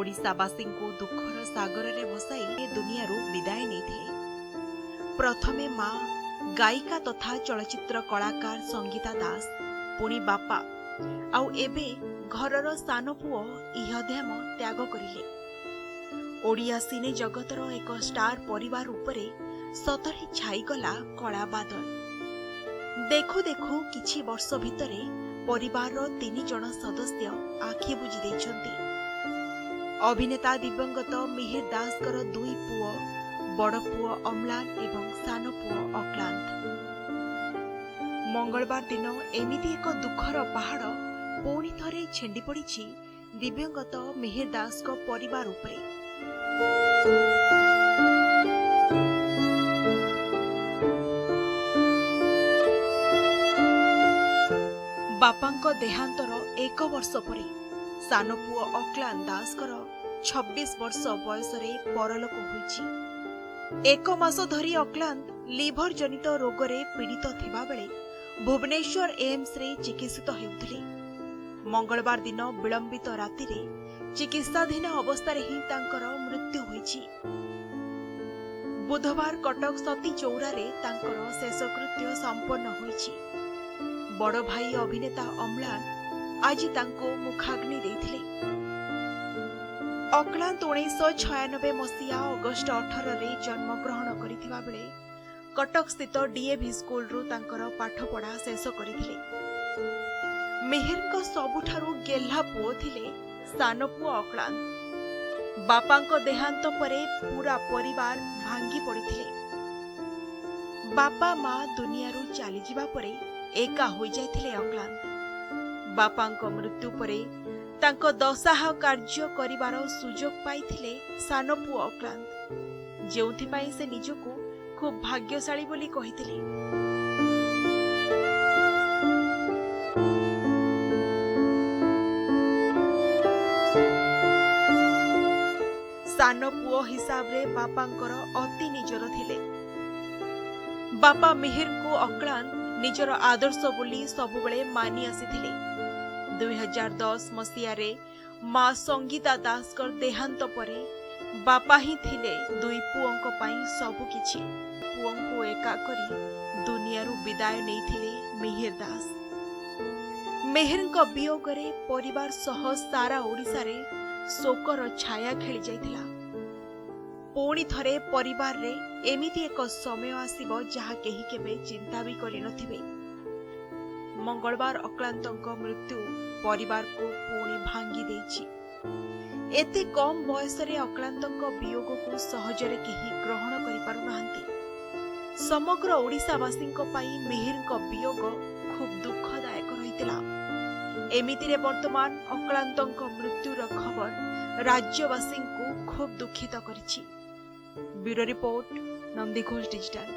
ओडिशावासी को दुखर सागर में भसाई दुनिया विदाय नहीं। प्रथमे माँ गायिका तथा चलचित्र कलाकार संगीता दास, पुणी बापा आउ एबे घरर सान पुओ इहदेम त्याग करिले। ओडिया सिने जगतर एक स्टार परिवार उपरे सतरे छाईगला कला बादल। देखु देखु किछि वर्ष भितरे परिवार 3 जन सदस्य आखि बुझी देइछन्ति। अभिनेता दिवंगत मिहिर दासकर 2 पुओ, बड़ पुओ अम्लान एवं सान पुओ अक्लांत। मंगलवार दिन एमिति एक दुखर पहाड़ पुणी थरे छेंडी पड़िछि दिवंगत मिहिर दास को परिवार उपरे। बापांको देहांतर 1 वर्ष परे सान पुओ अक्लांत दासकर 26 वर्ष बयस परलोक होइछि। 1 मास धरी अक्लांत लिभर जनित रोगरे पीड़ित थिबा बेले भुवनेश्वर एम्स रे चिकित्सित हेउथिले। मंगलवार दिन विलंबित राति रे चिकित्साधीन अवस्था रे ही तांकर मृत्यु होइछि। बुधवार कटक सती चौरा रे तांकर शेषकृत्य संपन्न होइछि। बड़ भाई अभिनेता अम्लान आज तांको मुखाग्नि देथिले। अक्लांत 1996 मसीहा अगस्ट 18 रे जन्म ग्रहण करिथिबा बेले कटक स्थित डीएवी स्कूल रु तांकर पाठपढ़ा शेष करथिले। मिहिरको सबुठारु गेल्हा पुओ थिले सान पुओ अक्लांत। बापांको देहांत परे पूरा परिवार भांगी पड़िथिले। बापा माँ दुनियारू चली जिबा परे एका होई जायथिले अक्लांत। बापांको मृत्यु परे तांको दशाह कार्य करिवार सुजोग पाइथिले सान पुओ अक्लांत, जेउथि पई से निजको खूब भाग्यशाली बोली कहिथिले। सान पुओ हिसाब रे बापांकर अति निजर थिले। बापा मिहिर को अक्लांत निजर आदर्श बोली सबुबले मानि आसिथिले। 2010 मसीहा रे माँ संगीता दासकर देहांत परे बापा ही थिले 2 पुओंको पाई सबु किछि। पुओंको एका करी दुनियारू विदाय नैथिले मिहिर दास। मिहिरଙ୍କ वियोगरे परिवार सह सारा ओडिसा रे शोकर छाया खेली जाइथिला। पुणी थरे परिवार रे एमिति एक समय आसीबो जहा केही केबे चिंता भी करि नथिबे। मंगलवार अक्लांतଙ୍କ मृत्यु परिवार को पुणी भांगी देछि। एते कम बयस रे अक्लांतଙ୍କ वियोग को सहजरे केही ग्रहण करि पारु नाहंती। समग्र ओडिसावासीଙ୍କ पई मिहिरଙ୍କ वियोग खूब दुखदायक रहितिला। एमितिरे वर्तमान अक्लांतଙ୍କ मृत्युर खबर राज्यवासी को खूब दुखित करिछि। Bureau report, Nandighosh digital.